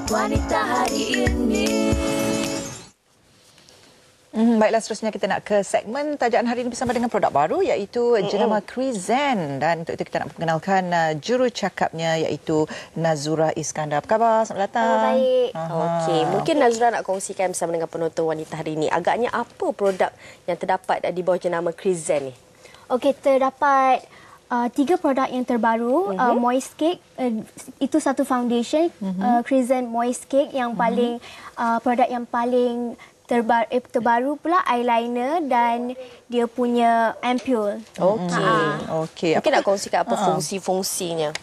Wanita hari ini. Baiklah, seterusnya kita nak ke segmen tajaan hari ini bersama dengan produk baru iaitu jenama Krizen, dan untuk itu kita nak perkenalkan jurucakapnya iaitu Nazura Iskandar. Apa khabar? Selamat datang. Baik. Okey, mungkin Nazura nak kongsikan bersama dengan penonton wanita hari ini. Agaknya apa produk yang terdapat di bawah jenama Krizen ni? Okey, terdapat 3 produk yang terbaru. Moist Cake, itu satu foundation. Krizen Moist Cake yang paling produk yang paling terbaru pula eyeliner dan dia punya ampule. Okey. Mungkin nak kongsikan apa fungsi-fungsinya?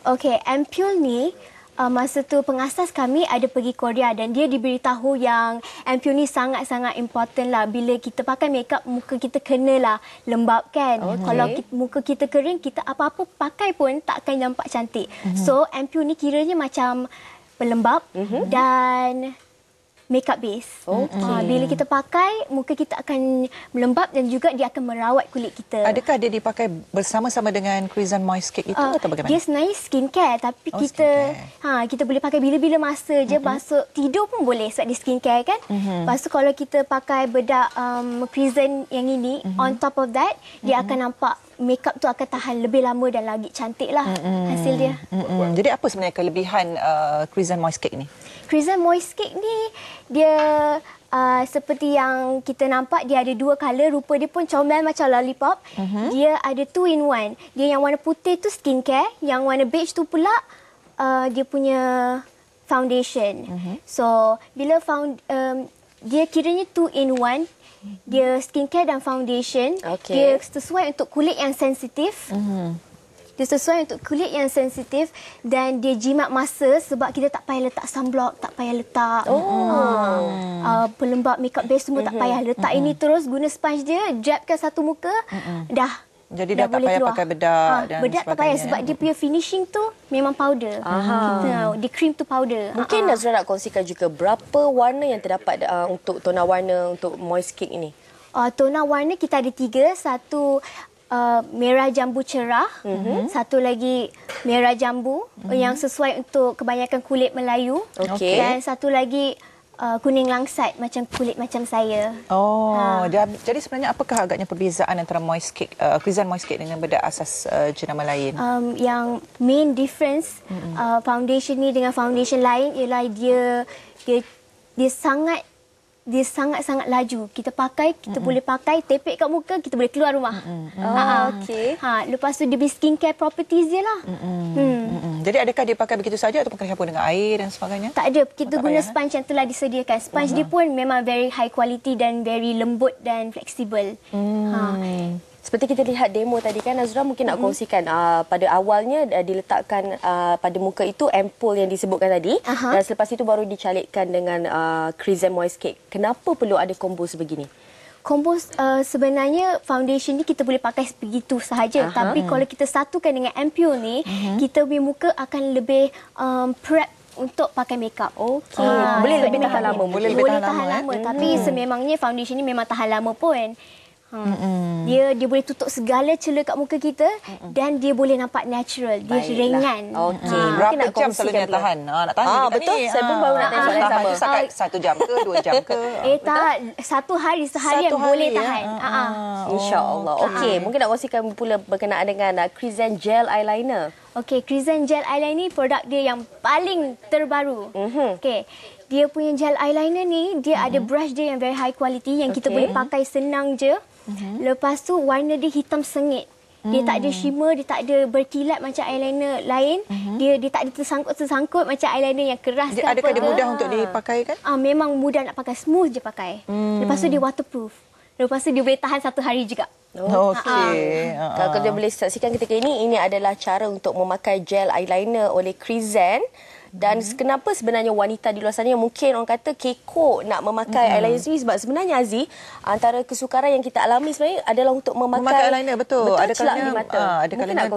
Okey, ampule ni masa tu pengasas kami ada pergi Korea dan dia diberitahu yang ampule ni sangat-sangat important lah. Bila kita pakai makeup, muka kita kenalah lembab kan. Kalau muka kita kering, kita apa-apa pakai pun tak akan nampak cantik. So ampule ni kiranya macam pelembab dan makeup base. Bila kita pakai, muka kita akan melembab dan juga dia akan merawat kulit kita. Adakah dia dipakai bersama-sama dengan Krizen Moist Cake itu atau bagaimana? Dia sebenarnya skincare, tapi kita boleh pakai bila-bila masa je. Masuk tidur pun boleh sebab dia skincare kan. Lepas tu kalau kita pakai bedak Krizen yang ini, on top of that, dia akan nampak makeup tu akan tahan lebih lama dan lagi cantik lah hasil dia. Jadi apa sebenarnya kelebihan Krizen Moist Cake ni? Krizen Moist Cake ni dia seperti yang kita nampak, dia ada 2 color. Rupa dia pun comel macam lollipop. Dia ada 2 in 1. Dia yang warna putih tu skincare, yang warna beige tu pula dia punya foundation. So bila dia kiranya 2 in 1. Dia skincare dan foundation. Dia sesuai untuk kulit yang sensitif. Dia sesuai untuk kulit yang sensitif dan dia jimat masa sebab kita tak payah letak sunblock, tak payah letak pelembab makeup base semua tak payah letak. Ini terus guna sponge dia, jabkan satu muka, dah. Jadi dah tak payah pakai bedak dan bedak tak payah sebab dia punya finishing tu memang powder. Dia cream tu powder. Mungkin Nazura nak kongsikan juga berapa warna yang terdapat untuk tona warna untuk Moist Cake ini? Tona warna kita ada 3. Satu merah jambu cerah, satu lagi merah jambu yang sesuai untuk kebanyakan kulit Melayu, dan satu lagi kuning langsat macam kulit macam saya. Jadi sebenarnya apakah agaknya perbezaan antara Moist Cake, Krizen Moist Cake dengan bedak asas jenama lain? Yang main difference foundation ni dengan foundation lain ialah dia sangat-sangat laju. Kita pakai, kita boleh pakai, tepek kat muka, kita boleh keluar rumah. Lepas tu dia beri skincare properties dia lah. Jadi adakah dia pakai begitu saja ataupun kena campur dengan air dan sebagainya? Tak ada. Kita guna sponge yang telah disediakan. Sponge dia pun memang very high quality dan very lembut dan fleksibel. Seperti kita lihat demo tadi kan, Nazura mungkin nak kongsikan pada awalnya diletakkan pada muka itu ampule yang disebutkan tadi, dan selepas itu baru dicalikkan dengan Krizen Moist Cake. Kenapa perlu ada combo sebegini? Combo sebenarnya foundation ni kita boleh pakai begitu sahaja, tapi kalau kita satukan dengan ampule ni, kita punya muka akan lebih prep untuk pakai makeup. Boleh lebih tahan lama. Boleh tahan lama. Tapi sememangnya foundation ni memang tahan lama pun. Dia boleh tutup segala celah kat muka kita dan dia boleh nampak natural. Dia ringan. Berapa jam selalunya tahan? Nak tahan betul. Saya pun baru nak tanya soalan sama. Tahan 1 jam ke 2 jam ke? Tak, 1 hari seharian boleh tahan. InsyaAllah. Okey, mungkin nak kongsikan pula berkenaan dengan Krizen Gel Eyeliner. Okey, Krizen Gel Eyeliner ni produk dia yang paling terbaru. Okey. Dia punya gel eyeliner ni, dia ada brush dia yang very high quality yang kita boleh pakai senang je. Lepas tu warna dia hitam sengit. Dia tak ada shimmer, dia tak ada berkilat macam eyeliner lain. Dia tak ada tersangkut-tersangkut macam eyeliner yang keras. Adakah dia mudah untuk dipakai kan? Memang mudah nak pakai, smooth je pakai. Lepas tu dia waterproof. Lepas tu dia boleh tahan 1 hari juga. Kalau kita boleh saksikan ketika ini adalah cara untuk memakai gel eyeliner oleh Krizen. Dan kenapa sebenarnya wanita di luar sana yang mungkin orang kata kekok nak memakai eyeliner sendiri, sebab sebenarnya Aziz, antara kesukaran yang kita alami sebenarnya adalah untuk memakai eyeliner. Betul ada kalanya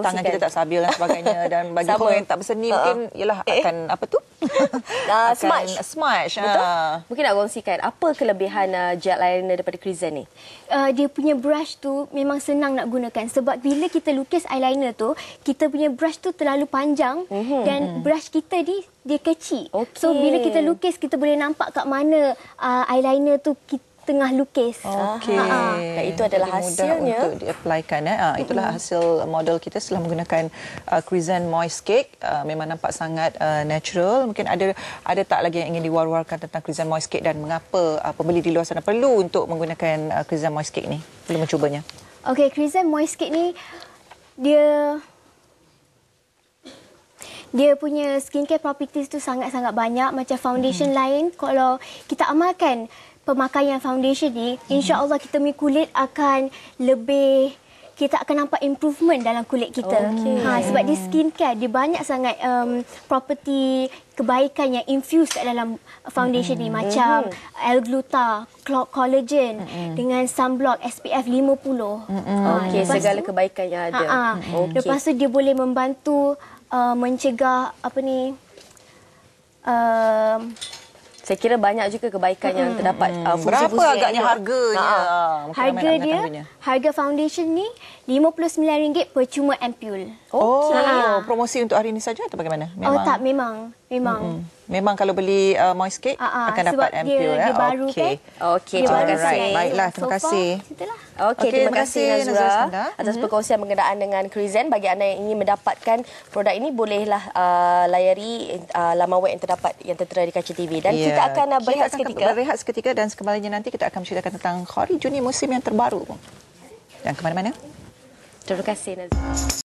tangan kita tak stabil dan sebagainya, dan bagi orang yang tak berseni mungkin ialah akan apa tu Smudge. Betul? Mungkin nak kongsikan apa kelebihan gel eyeliner daripada Crezen ni? Dia punya brush tu memang senang nak gunakan sebab bila kita lukis eyeliner tu, kita punya brush tu terlalu panjang dan brush kita ni dia kecil. Okey. So bila kita lukis, kita boleh nampak kat mana eyeliner tu kita tengah lukis. Okey. Dan itu adalah Jadi hasilnya. mudah untuk diaplikan. Itulah hasil model kita setelah menggunakan Crezen Moist Cake. Memang nampak sangat natural. Mungkin ada tak lagi yang ingin diwar-warkan tentang Crezen Moist Cake dan mengapa pembeli di luar sana perlu untuk menggunakan Crezen Moist Cake ni? Perlu mencubanya. Okey, Crezen Moist Cake ni dia punya skincare properties tu sangat-sangat banyak. Macam foundation lain, kalau kita amalkan pemakaian foundation ni, insya-Allah kita punya kulit akan kita akan nampak improvement dalam kulit kita. Sebab dia skincare, dia banyak sangat property kebaikan yang infused kat dalam foundation ni, macam L-gluta, collagen dengan sunblock SPF 50. Okey, segala kebaikan yang ada. Lepas tu dia boleh membantu mencegah saya kira banyak juga kebaikan yang terdapat. Berapa agaknya harganya? Harga dia, harga foundation ni RM59 per cuma ampule. Promosi untuk hari ini saja atau bagaimana? Tak, memang. Memang kalau beli Moist Cake akan dapat ampule. Dia baru kan. Okey, terima kasih. Baiklah, terima kasih. Okey, terima kasih Nazura Nazura atas perkongsian mengenaan dengan Crezen. Bagi anda yang ingin mendapatkan produk ini, bolehlah layari laman web yang terdapat yang tertera di kaca TV. Dan kita akan berehat seketika. Berehat seketika dan sekembalinya nanti kita akan menceritakan tentang Khori Juni musim yang terbaru. Jangan ke mana-mana. Terima kasih Nazura.